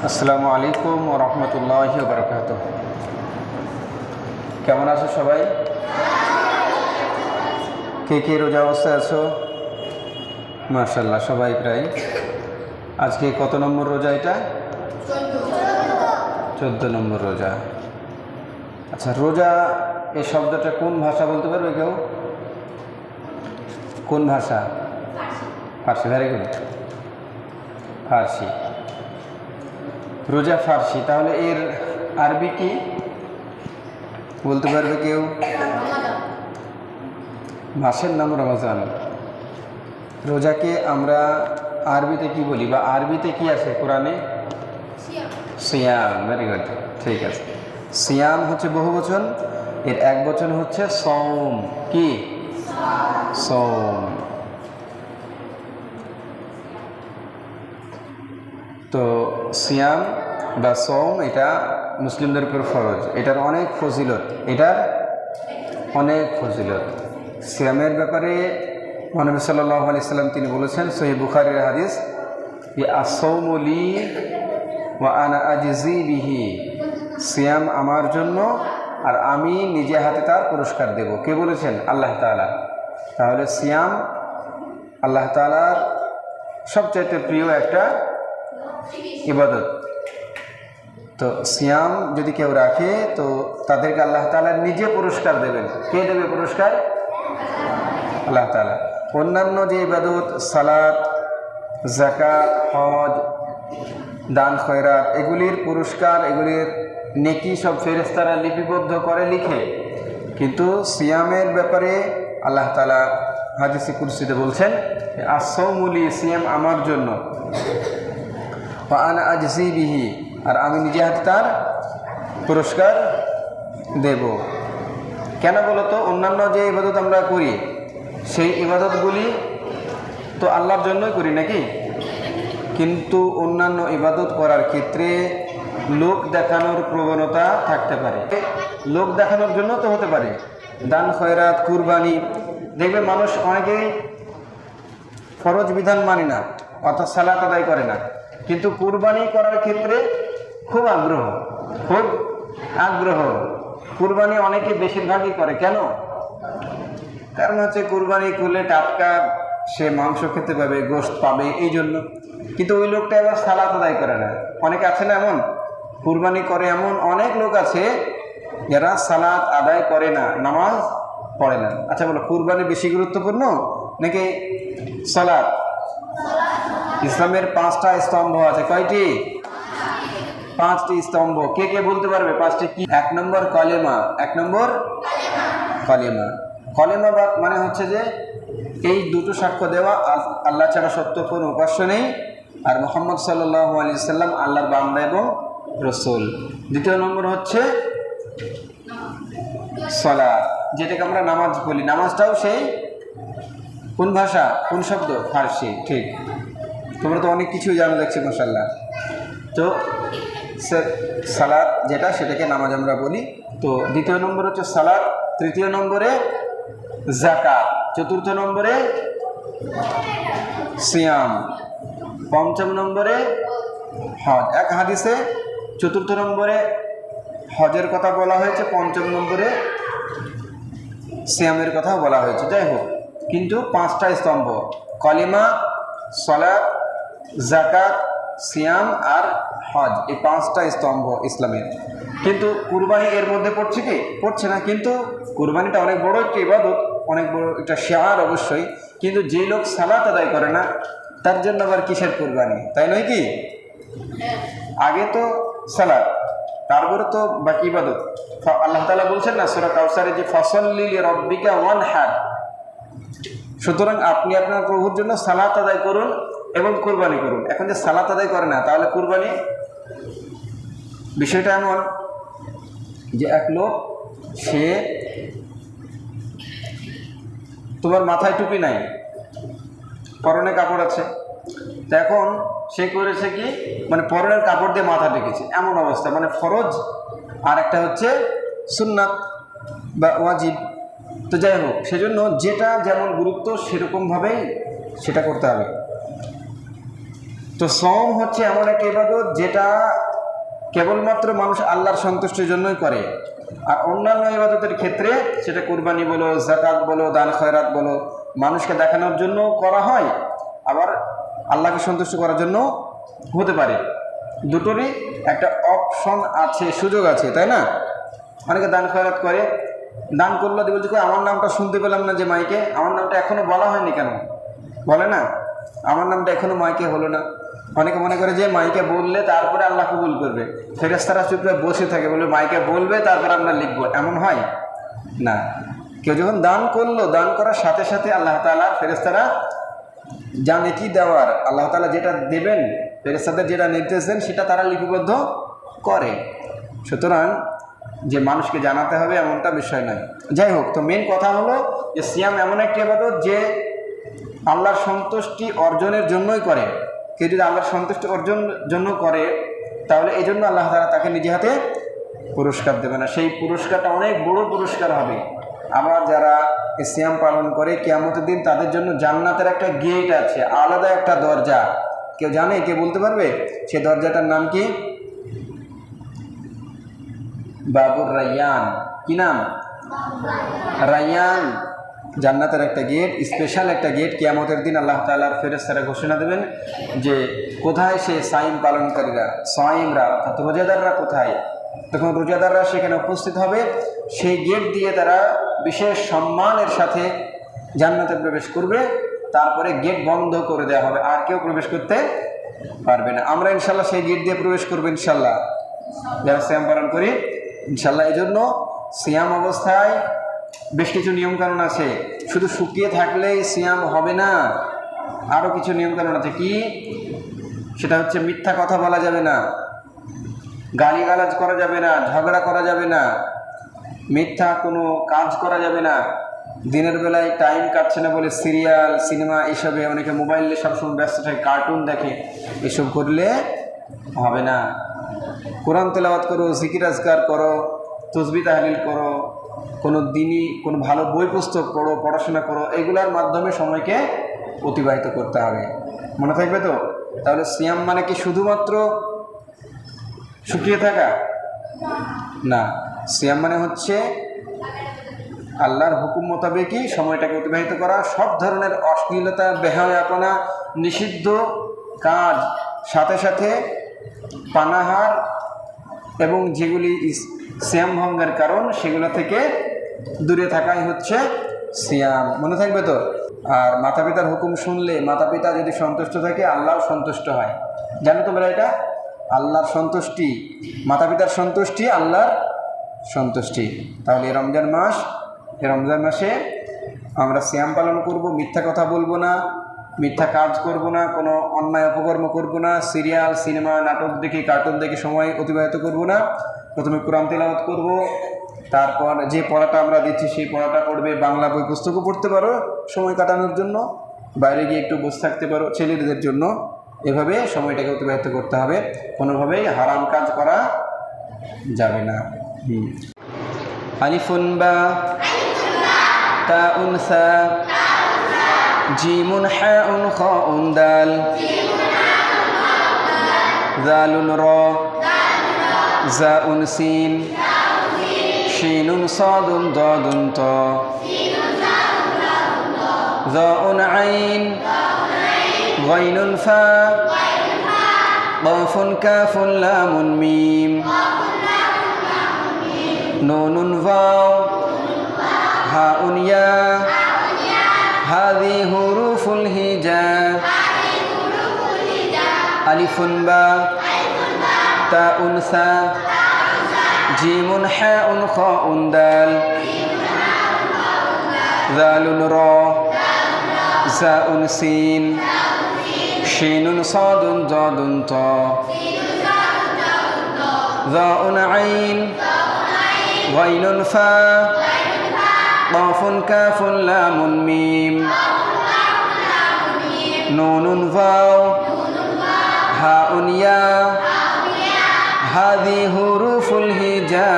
আসসালামু আলাইকুম ওয়া রাহমাতুল্লাহি ওয়া বারাকাতুহু। কেমন আছো সবাই? কে কে রোজা অবস্থায় আছো? মাশাআল্লাহ, সবাই প্রায়। আজকে কত নম্বর রোজা এটা? 14 নম্বর রোজা। আচ্ছা, রোজা এই শব্দটা কোন ভাষা বলতে পারবে কেউ? কোন ভাষা? ফার্সি। ভেরি গুড, ফার্সি। রোজা ফার্সি, তাহলে এর আরবি কি বলতে পারবে কেউ? মাসের নাম রমজান। রোজাকে আমরা আরবিতে কি বলি, বা আরবিতে কি আছে কোরআনে? সিয়াম। ভেরি গুড, ঠিক আছে। সিয়াম হচ্ছে বহু বচন, এর এক বচন হচ্ছে সওম। কি? সওম। তো সিয়াম বা সওম এটা মুসলিমদের উপর ফরজ। এটার অনেক ফজিলত, সিয়ামের ব্যাপারে নবী সাল্লাল্লাহু আলাইহি সাল্লাম তিনি বলেছেন, সহিহ বুখারীর হাদিস, আস-সাওমু লি ওয়া আনা আজজি বিহি। সিয়াম আমার জন্য আর আমি নিজে হাতে তার পুরস্কার দেব। কে বলেছেন? আল্লাহ তাআলা। তাহলে সিয়াম আল্লাহ তাআলার সবচাইতে প্রিয় একটা ইবাদত। তো সিয়াম যদি কেউ রাখে তো তাদেরকে আল্লাহ তাআলা নিজে পুরস্কার দেবেন। কে দেবে পুরস্কার? আল্লাহ তাআলা। অন্যান্য যে ইবাদত, সালাত, যাকাত, হজ, দান খয়রাত, এগুলির পুরস্কার, এগুলির নেকি সব ফেরেশতারা লিপিবদ্ধ করে লিখে, কিন্তু সিয়ামের ব্যাপারে আল্লাহ তাআলা হাদিসে কুরসিতে বলছেন, আস-সাওমু লি, সিয়াম আমার জন্য, ওয়া আনা আজজি বিহি, আর আমি নিজে হাতে তার পুরস্কার দেব। কেন বলো তো? অন্যান্য যে ইবাদত আমরা করি সেই ইবাদতগুলি তো আল্লাহর জন্যই করি নাকি? কিন্তু অন্যান্য ইবাদত করার ক্ষেত্রে লোক দেখানোর প্রবণতা থাকতে পারে। লোক দেখানোর জন্য তো হতে পারে। দান খয়রাত, কুরবানি, দেখবে মানুষ অনেকেই ফরজ বিধান মানে না, অর্থাৎ সালাত আদায় করে না, কিন্তু কুরবানি করার ক্ষেত্রে খুব আগ্রহ। কুরবানি অনেকে বেশিরভাগই করে। কেন? কারণ হচ্ছে কুরবানি করলে টাটকা সে মাংস খেতে পাবে, গোশত পাবে, এই জন্য। কিন্তু ওই লোকটা এবার সালাত আদায় করে না। অনেকে আছে না এমন, কুরবানি করে এমন অনেক লোক আছে যারা সালাত আদায় করে না, নামাজ পড়ে না। আচ্ছা বলো, কুরবানি বেশি গুরুত্বপূর্ণ নাকি সালাত? ইসলামের 5টা স্তম্ভ আছে। কয়টি? 5টি স্তম্ভ। কে কে বলতে পারবে 5টি কি? 1 নম্বর কলেমা। 1 নম্বর কলেমা। কলেমা মানে হচ্ছে যে এই দুটো সাক্ষ্য দেওয়া, আল্লাহ ছাড়া সত্য কোনো উপাস্য নেই, আর মুহাম্মদ সাল্লাল্লাহু আলাইহি সাল্লাম আল্লাহর বান্দা এবং রাসূল। 2 নম্বর হচ্ছে সালাত, যেটাকে আমরা নামাজ বলি। নামাজটাও সেই কোন ভাষা, কোন শব্দ? ফার্সি। ঠিক, তোমরা তো অনেক কিছুই জানো দেখছি, মাশাআল্লাহ। তো সালাত যেটা, সেটাকে নামাজ আমরা বলি। তো 2 নম্বর হচ্ছে সালাত, 3 নম্বরে যাকাত, 4 নম্বরে সিয়াম, 5 নম্বরে হজ। এক হাদিসে 4 নম্বরে হজের কথা বলা হয়েছে, 5 নম্বরে সিয়ামের কথা বলা হয়েছে। যাই হোক, কিন্তু 5টা স্তম্ভ, কলিমা, সালাত, যাকাত, সিয়াম আর হজ, এই 5টা স্তম্ভ ইসলামের। কিন্তু কুরবানি এর মধ্যে পড়ছে কি? পড়ছে না। কিন্তু কুরবানিটা অনেক বড় একটা ইবাদত, অনেক বড় একটা শিয়ার অবশ্যই। কিন্তু যে লোক সালাত আদায় করে না, তার জন্য আবার কিসের কুরবানি? তাই নয় কি? আগে তো সালাত, তারপরে তো বাকি ইবাদত। আল্লাহ তাআলা বলছেন না সূরা কাউসারে, যে ফাসাল্লি লিরাব্বিকা ওয়ানহার। সুতরাং আপনি আপনার প্রভুর জন্য সালাত আদায় করুন এবং কুরবানি করুন। এখন যে সালাত আদায় করে না, তাহলে কুরবানি? বিষয়টা এমন যে এক লোক, সে, তোমার মাথায় টুপি নাই, পরনে কাপড় আছে, তো এখন সে করেছে কি, মানে পরনের কাপড় দিয়ে মাথা ঢেকেছে, এমন অবস্থা। মানে ফরজ আর একটা হচ্ছে সুন্নাত বা ওয়াজিব। তো যাই হোক, সেজন্য যেটা যেমন গুরুত্ব সেরকমভাবেই সেটা করতে হবে। তো সওম হচ্ছে এমন একটা ইবাদত যেটা কেবলমাত্র মানুষ আল্লাহর সন্তুষ্টির জন্যই করে। আর অন্যান্য ইবাদতের ক্ষেত্রে সেটা কুরবানি বলো, যাকাত বলো, দান খয়রাত বলো, মানুষকে দেখানোর জন্য করা হয়, আবার আল্লাহকে সন্তুষ্ট করার জন্য হতে পারে। দুটোরই একটা অপশন আছে, সুযোগ আছে, তাই না? অনেকে দান খয়রাত করে, দান করলো দিয়ে বলছে আমার নামটা শুনতে পেলাম না যে মাইকে, আমার নামটা এখনো বলা হয়নি কেন, বলে না আমার নামটা এখনো মাইকে হলো না। অনেকে মনে করে যে মাইকে বললে তারপরে আল্লাহ কবুল করবে, ফেরেশতারা চুপচাপ বসে থাকে, বলে মাইকে বলবে তারপরে আমরা লিখবো, এমন হয় না। কেউ যখন দান করলো, দান করার সাথে সাথে আল্লাহ তাআলা ফেরেশতারা জানে কি দেওয়ার, আল্লাহ তাআলা যেটা দেবেন, ফেরেশতাদের যেটা নির্দেশ দেন সেটা তারা লিপিবদ্ধ করে। সুতরাং যে মানুষকে জানাতে হবে এমনটা বিষয় নয়। যাই হোক, তো মেন কথা হলো যে সিয়াম এমন একটি ইবাদত যে আল্লাহর সন্তুষ্টি অর্জনের জন্যই করে। কেউ যদি আল্লাহর সন্তুষ্টি অর্জনের জন্য করে তাহলে এই জন্য আল্লাহ তাআলা তাকে নিজে হাতে পুরস্কার দেবে না, সেই পুরস্কারটা অনেক বড় পুরস্কার হবে। আবার যারা সিয়াম পালন করে কিয়ামতের দিন তাদের জন্য জান্নাতের একটা গেট আছে, আলাদা একটা দরজা। কেউ জানে? কে বলতে পারবে সেই দরজাটার নাম কি? বাবুর রায়্যান। কি নাম? রায়্যান। জান্নাতের একটা গেট, স্পেশাল একটা গেট। কিয়ামতের দিন আল্লাহ তাআলার ফেরেশতারা ঘোষণা দেবেন যে কোথায় সেই সাইম পালনকারীরা, সাইমরা অর্থাৎ রোজাদাররা কোথায়। তখন রোজাদাররা সেখানে উপস্থিত হবে, সেই গেট দিয়ে তারা বিশেষ সম্মানের সাথে জান্নাতে প্রবেশ করবে। তারপরে গেট বন্ধ করে দেওয়া হবে, আর কেউ প্রবেশ করতে পারবে না। আমরা ইনশাল্লাহ সেই গেট দিয়ে প্রবেশ করবো ইনশাল্লাহ, যারা সিয়াম পালন করি ইনশাল্লাহ। এই জন্য সিয়াম অবস্থায় বেশ কিছু নিয়মকানুন আছে, শুধু শুকিয়ে থাকলেই সিয়াম হবে না, আরও কিছু নিয়মকানুন আছে। কি? সেটা হচ্ছে মিথ্যা কথা বলা যাবে না, গালিগালাজ করা যাবে না, ঝগড়া করা যাবে না, মিথ্যা কোনো কাজ করা যাবে না। দিনের বেলায় টাইম কাটছে না বলে সিরিয়াল, সিনেমা এসবে অনেকে মোবাইলে সবসময় ব্যস্ত থাকে, কার্টুন দেখে, এসব করলে হবে না। কোরআন তেলাওয়াত করো, জিকির আজকার করো, তসবিহ তাহলিল করো, কোনো দিনই কোনো ভালো বই পুস্তক পড়ো, পড়াশোনা করো, এগুলোর মাধ্যমে সময়কে অতিবাহিত করতে হবে। মনে থাকবে তো? তাহলে সিয়াম মানে কি শুধুমাত্র শুকিয়ে থাকা না, সিয়াম মানে হচ্ছে আল্লাহর হুকুম মোতাবেকই সময়টাকে অতিবাহিত করা। সব ধরনের অশ্লীলতা, বেহায়াপনা, নিষিদ্ধ কাজ, সাথে সাথে পানাহার এবং যেগুলি সিয়াম ভঙ্গের কারণ সেগুলো থেকে দূরে থাকাই হচ্ছে সিয়াম। মনে থাকবে তো? আর মাতা পিতার হুকুম শুনলে, মাতা পিতা যদি সন্তুষ্ট থাকে আল্লাহও সন্তুষ্ট হয়। জানো তোমরা এটা? আল্লাহর সন্তুষ্টি, মাতা পিতার সন্তুষ্টি, আল্লাহর সন্তুষ্টি। তাহলে এই রমজান মাস, এই রমজান মাসে আমরা সিয়াম পালন করব, মিথ্যা কথা বলবো না, মিথ্যা কাজ করব না, কোনো অন্যায় অপকর্ম করব না, সিরিয়াল, সিনেমা, নাটক দেখে, কার্টুন দেখে সময় অতিবাহিত করব না। প্রথমে কোরআন তেলাওয়াত করব, তারপর যে পড়াটা আমরা দিচ্ছি সেই পড়াটা পড়বে। বাংলা বই পুস্তকও পড়তে পারো সময় কাটানোর জন্য, বাইরে গিয়ে একটু বসে থাকতে পারো ছেলেদের জন্য। এভাবে সময়টাকে অতিবাহিত করতে হবে, কোনোভাবেই হারাম কাজ করা যাবে না। আলিফুন বা, তাউন সা, জিমুন হাউন খাউন দাল, জালুন র, জাউন সিন, শিনুন সাদুন দাদুন ত, যাউন আইন, গাইনুন ফা, কাফুন কাফুন লামুন মিম, নুনুন ওয়াও, হাউন ইয়া, হাযি হুরুফুল হিজা, আলিফুন বা, তাউন সা, জিমুন হাউন খাউন দাল, যালুন র, জাউন সিন, শিনুন সাদুন দাদুন ত, যাউন আইন, গাইনুন ফা, কাফুন কাফুন লামুন মিম, নুনুন ওয়াও, হাউন ইয়া, হাযি হুরুফুল হিজা।